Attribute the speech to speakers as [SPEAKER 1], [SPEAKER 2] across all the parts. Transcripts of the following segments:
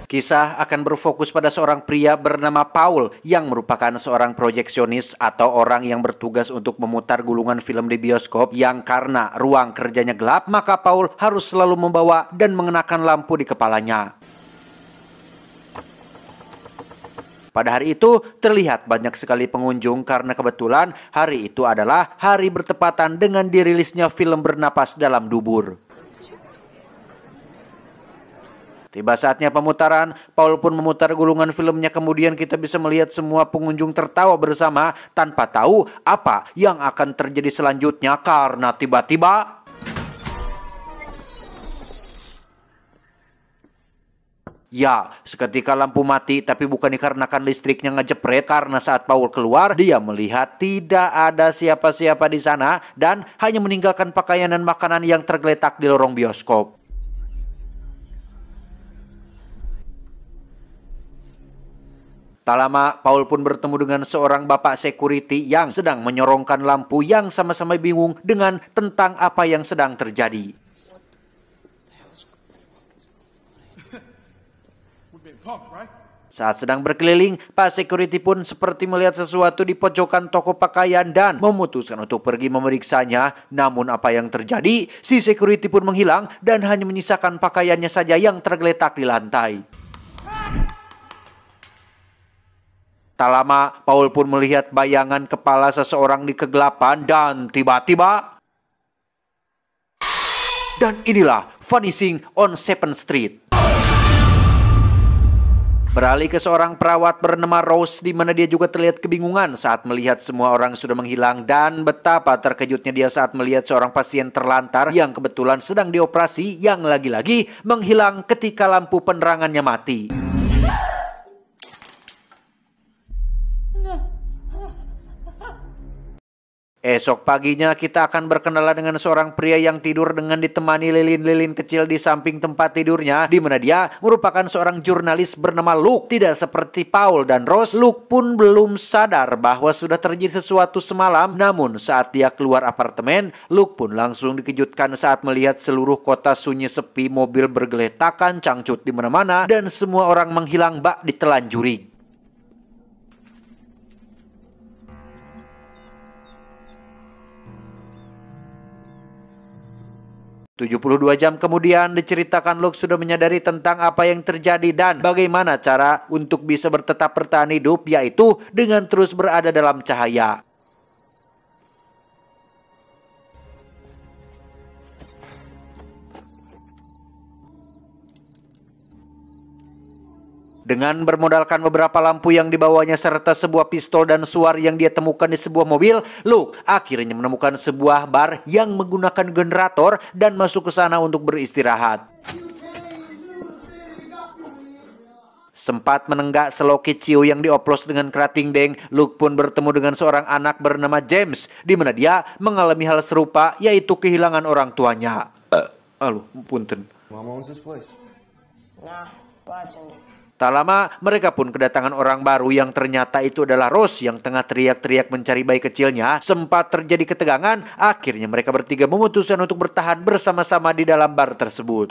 [SPEAKER 1] Kisah akan berfokus pada seorang pria bernama Paul yang merupakan seorang projeksionis atau orang yang bertugas untuk memutar gulungan film di bioskop yang karena ruang kerjanya gelap, maka Paul harus selalu membawa dan mengenakan lampu di kepalanya. Pada hari itu terlihat banyak sekali pengunjung karena kebetulan hari itu adalah hari bertepatan dengan dirilisnya film Bernapas Dalam Dubur. Tiba saatnya pemutaran, Paul pun memutar gulungan filmnya, kemudian kita bisa melihat semua pengunjung tertawa bersama tanpa tahu apa yang akan terjadi selanjutnya karena tiba-tiba ya, seketika lampu mati, tapi bukan dikarenakan listriknya ngejepret, karena saat Paul keluar, dia melihat tidak ada siapa-siapa di sana dan hanya meninggalkan pakaian dan makanan yang tergeletak di lorong bioskop. Tak lama, Paul pun bertemu dengan seorang bapak security yang sedang menyorongkan lampu yang sama-sama bingung dengan tentang apa yang sedang terjadi. Saat sedang berkeliling, Pak Security pun seperti melihat sesuatu di pojokan toko pakaian dan memutuskan untuk pergi memeriksanya. Namun apa yang terjadi? Si security pun menghilang dan hanya menyisakan pakaiannya saja yang tergeletak di lantai. Tak lama, Paul pun melihat bayangan kepala seseorang di kegelapan dan tiba-tiba... Dan inilah Vanishing on 7th Street. Beralih ke seorang perawat bernama Rose, di mana dia juga terlihat kebingungan saat melihat semua orang sudah menghilang, dan betapa terkejutnya dia saat melihat seorang pasien terlantar yang kebetulan sedang dioperasi yang lagi-lagi menghilang ketika lampu penerangannya mati. Esok paginya kita akan berkenalan dengan seorang pria yang tidur dengan ditemani lilin-lilin kecil di samping tempat tidurnya, di mana dia merupakan seorang jurnalis bernama Luke. Tidak seperti Paul dan Rose, Luke pun belum sadar bahwa sudah terjadi sesuatu semalam. Namun saat dia keluar apartemen, Luke pun langsung dikejutkan saat melihat seluruh kota sunyi sepi, mobil bergeletakan, cangcut di mana-mana, dan semua orang menghilang bak ditelan juri. 72 jam kemudian diceritakan Luke sudah menyadari tentang apa yang terjadi dan bagaimana cara untuk bisa tetap bertahan hidup, yaitu dengan terus berada dalam cahaya. Dengan bermodalkan beberapa lampu yang dibawanya serta sebuah pistol dan suar yang dia temukan di sebuah mobil, Luke akhirnya menemukan sebuah bar yang menggunakan generator dan masuk ke sana untuk beristirahat. Sempat menenggak seloki ciu yang dioplos dengan kerating deng, Luke pun bertemu dengan seorang anak bernama James, di mana dia mengalami hal serupa, yaitu kehilangan orang tuanya. Punten.
[SPEAKER 2] Mama owns this place.
[SPEAKER 3] Nah, watching it.
[SPEAKER 1] Tak lama, mereka pun kedatangan orang baru yang ternyata itu adalah Rose yang tengah teriak-teriak mencari bayi kecilnya. Sempat terjadi ketegangan, akhirnya mereka bertiga memutuskan untuk bertahan bersama-sama di dalam bar tersebut.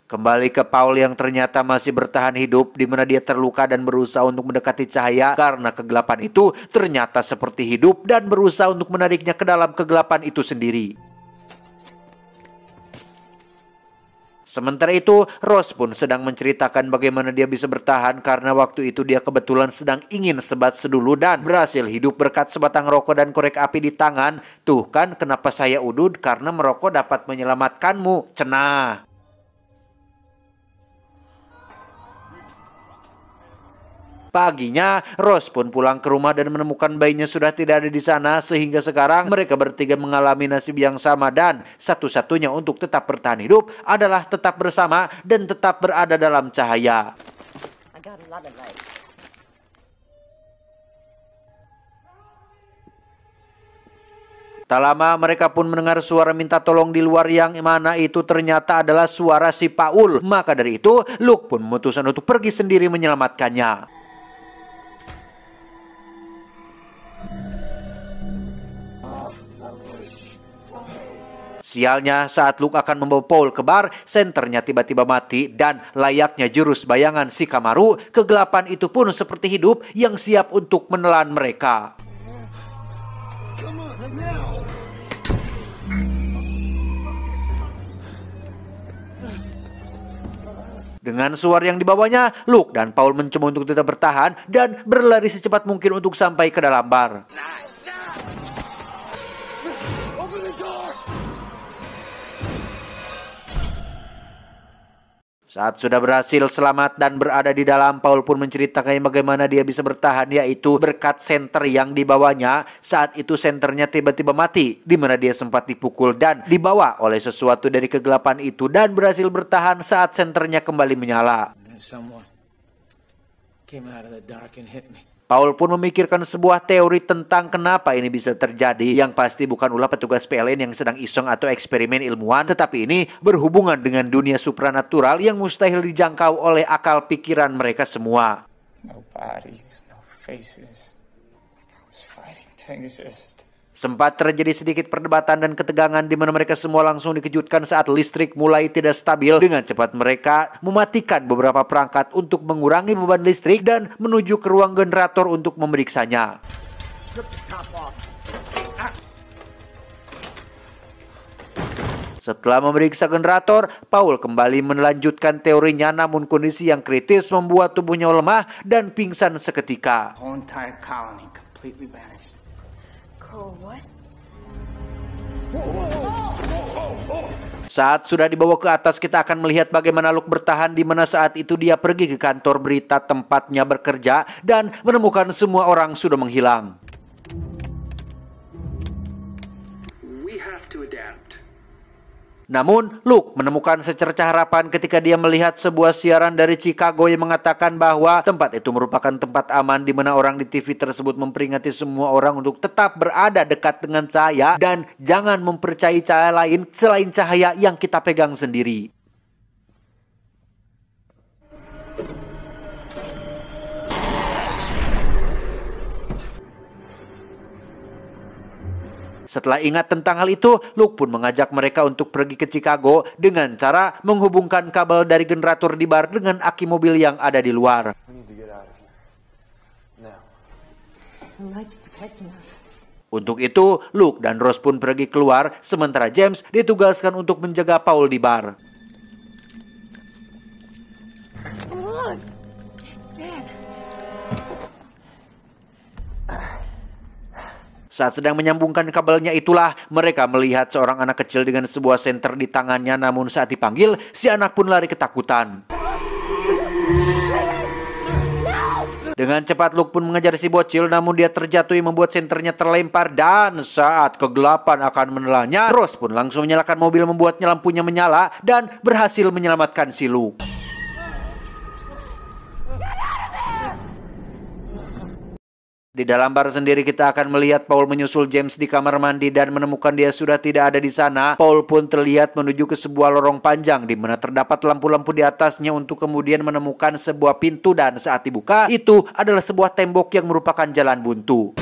[SPEAKER 1] Kembali ke Paul yang ternyata masih bertahan hidup, di mana dia terluka dan berusaha untuk mendekati cahaya karena kegelapan itu ternyata seperti hidup dan berusaha untuk menariknya ke dalam kegelapan itu sendiri. Sementara itu, Rose pun sedang menceritakan bagaimana dia bisa bertahan karena waktu itu dia kebetulan sedang ingin sebat sedulu dan berhasil hidup berkat sebatang rokok dan korek api di tangan. Tuh kan kenapa saya udud, karena merokok dapat menyelamatkanmu, cenah. Paginya, Rose pun pulang ke rumah dan menemukan bayinya sudah tidak ada di sana, sehingga sekarang mereka bertiga mengalami nasib yang sama dan satu-satunya untuk tetap bertahan hidup adalah tetap bersama dan tetap berada dalam cahaya. Tak lama mereka pun mendengar suara minta tolong di luar yang mana itu ternyata adalah suara si Paul. Maka dari itu, Luke pun memutuskan untuk pergi sendiri menyelamatkannya. Sialnya saat Luke akan membawa Paul ke bar, senternya tiba-tiba mati dan layaknya jurus bayangan Shikamaru, kegelapan itu pun seperti hidup yang siap untuk menelan mereka. Dengan suara yang dibawanya, Luke dan Paul mencoba untuk tetap bertahan dan berlari secepat mungkin untuk sampai ke dalam bar. Saat sudah berhasil selamat dan berada di dalam, Paul pun menceritakan bagaimana dia bisa bertahan, yaitu berkat senter yang dibawanya. Saat itu senternya tiba-tiba mati, di mana dia sempat dipukul dan dibawa oleh sesuatu dari kegelapan itu dan berhasil bertahan saat senternya kembali menyala. Paul pun memikirkan sebuah teori tentang kenapa ini bisa terjadi. Yang pasti bukan ulah petugas PLN yang sedang iseng atau eksperimen ilmuwan, tetapi ini berhubungan dengan dunia supranatural yang mustahil dijangkau oleh akal pikiran mereka semua.
[SPEAKER 2] No bodies, no faces. I was fighting to exist.
[SPEAKER 1] Sempat terjadi sedikit perdebatan dan ketegangan di mana mereka semua langsung dikejutkan saat listrik mulai tidak stabil. Dengan cepat mereka mematikan beberapa perangkat untuk mengurangi beban listrik dan menuju ke ruang generator untuk memeriksanya. Setelah memeriksa generator, Paul kembali melanjutkan teorinya, namun kondisi yang kritis membuat tubuhnya lemah dan pingsan seketika.
[SPEAKER 2] Whole entire colony completely vanished.
[SPEAKER 3] What?
[SPEAKER 1] Saat sudah dibawa ke atas, kita akan melihat bagaimana Luke bertahan, di mana saat itu dia pergi ke kantor berita tempatnya bekerja dan menemukan semua orang sudah menghilang.
[SPEAKER 4] We have to adapt.
[SPEAKER 1] Namun, Luke menemukan secercah harapan ketika dia melihat sebuah siaran dari Chicago yang mengatakan bahwa tempat itu merupakan tempat aman, di mana orang di TV tersebut memperingati semua orang untuk tetap berada dekat dengan cahaya dan jangan mempercayai cahaya lain selain cahaya yang kita pegang sendiri. Setelah ingat tentang hal itu, Luke pun mengajak mereka untuk pergi ke Chicago dengan cara menghubungkan kabel dari generator di bar dengan aki mobil yang ada di luar. Untuk itu, Luke dan Rose pun pergi keluar, sementara James ditugaskan untuk menjaga Paul di bar. Saat sedang menyambungkan kabelnya itulah mereka melihat seorang anak kecil dengan sebuah senter di tangannya, namun saat dipanggil, si anak pun lari ketakutan. Dengan cepat Luke pun mengejar si bocil, namun dia terjatuh yang membuat senternya terlempar, dan saat kegelapan akan menelannya, Rose pun langsung menyalakan mobil membuatnya lampunya menyala dan berhasil menyelamatkan si Luke. Di dalam bar sendiri kita akan melihat Paul menyusul James di kamar mandi dan menemukan dia sudah tidak ada di sana. Paul pun terlihat menuju ke sebuah lorong panjang di mana terdapat lampu-lampu di atasnya untuk kemudian menemukan sebuah pintu, dan saat dibuka itu adalah sebuah tembok yang merupakan jalan buntu.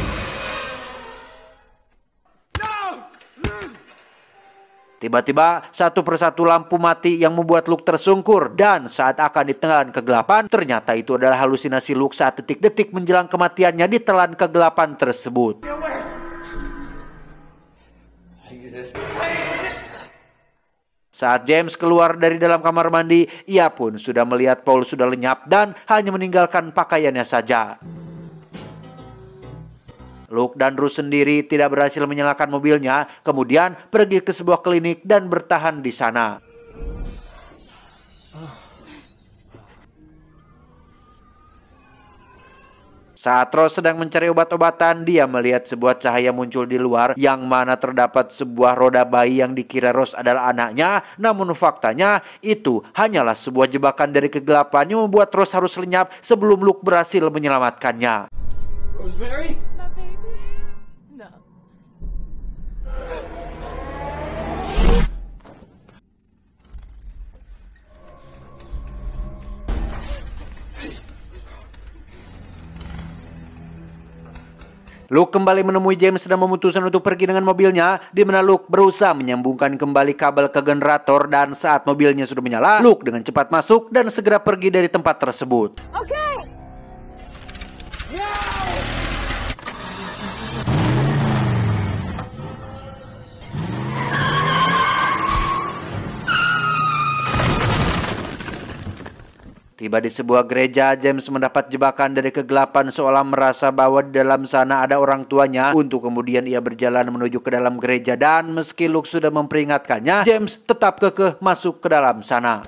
[SPEAKER 1] Tiba-tiba satu persatu lampu mati yang membuat Luke tersungkur, dan saat akan ditelan kegelapan, ternyata itu adalah halusinasi Luke saat detik-detik menjelang kematiannya ditelan kegelapan tersebut. Saat James keluar dari dalam kamar mandi, ia pun sudah melihat Paul sudah lenyap dan hanya meninggalkan pakaiannya saja. Luke dan Rose sendiri tidak berhasil menyalakan mobilnya, kemudian pergi ke sebuah klinik dan bertahan di sana. Saat Rose sedang mencari obat-obatan, dia melihat sebuah cahaya muncul di luar, yang mana terdapat sebuah roda bayi yang dikira Rose adalah anaknya. Namun faktanya itu hanyalah sebuah jebakan dari kegelapan yang membuat Rose harus lenyap sebelum Luke berhasil menyelamatkannya.
[SPEAKER 4] Rosemary?
[SPEAKER 3] My baby? No.
[SPEAKER 1] Luke kembali menemui James dan memutuskan untuk pergi dengan mobilnya, di mana Luke berusaha menyambungkan kembali kabel ke generator, dan saat mobilnya sudah menyala, Luke dengan cepat masuk dan segera pergi dari tempat tersebut.
[SPEAKER 3] Okay!
[SPEAKER 1] Tiba di sebuah gereja, James mendapat jebakan dari kegelapan seolah merasa bahwa di dalam sana ada orang tuanya. Untuk kemudian ia berjalan menuju ke dalam gereja, dan meski Luke sudah memperingatkannya, James tetap kekeh masuk ke dalam sana.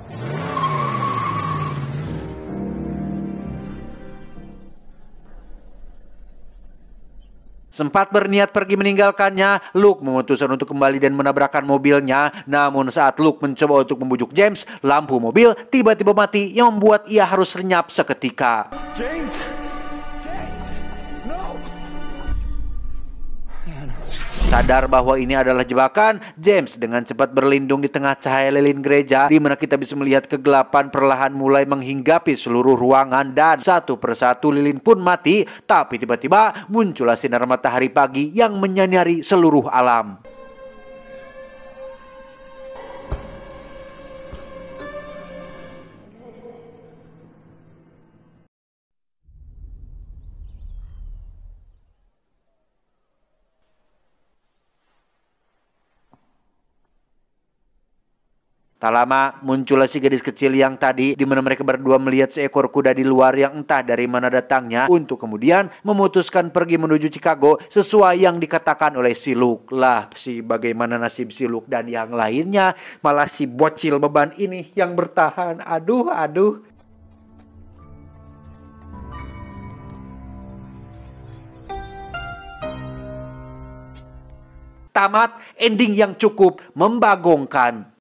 [SPEAKER 1] Sempat berniat pergi meninggalkannya, Luke memutuskan untuk kembali dan menabrakkan mobilnya. Namun saat Luke mencoba untuk membujuk James, lampu mobil tiba-tiba mati yang membuat ia harus lenyap seketika.
[SPEAKER 2] James! No!
[SPEAKER 1] Sadar bahwa ini adalah jebakan, James dengan cepat berlindung di tengah cahaya lilin gereja, di mana kita bisa melihat kegelapan perlahan mulai menghinggapi seluruh ruangan, dan satu persatu lilin pun mati. Tapi tiba-tiba muncullah sinar matahari pagi yang menyinari seluruh alam. Tak lama muncullah si gadis kecil yang tadi, di mana mereka berdua melihat seekor kuda di luar yang entah dari mana datangnya, untuk kemudian memutuskan pergi menuju Chicago sesuai yang dikatakan oleh si Luke. Lah, bagaimana nasib si Luke dan yang lainnya? Malah si bocil beban ini yang bertahan. Aduh. Tamat ending yang cukup membagongkan.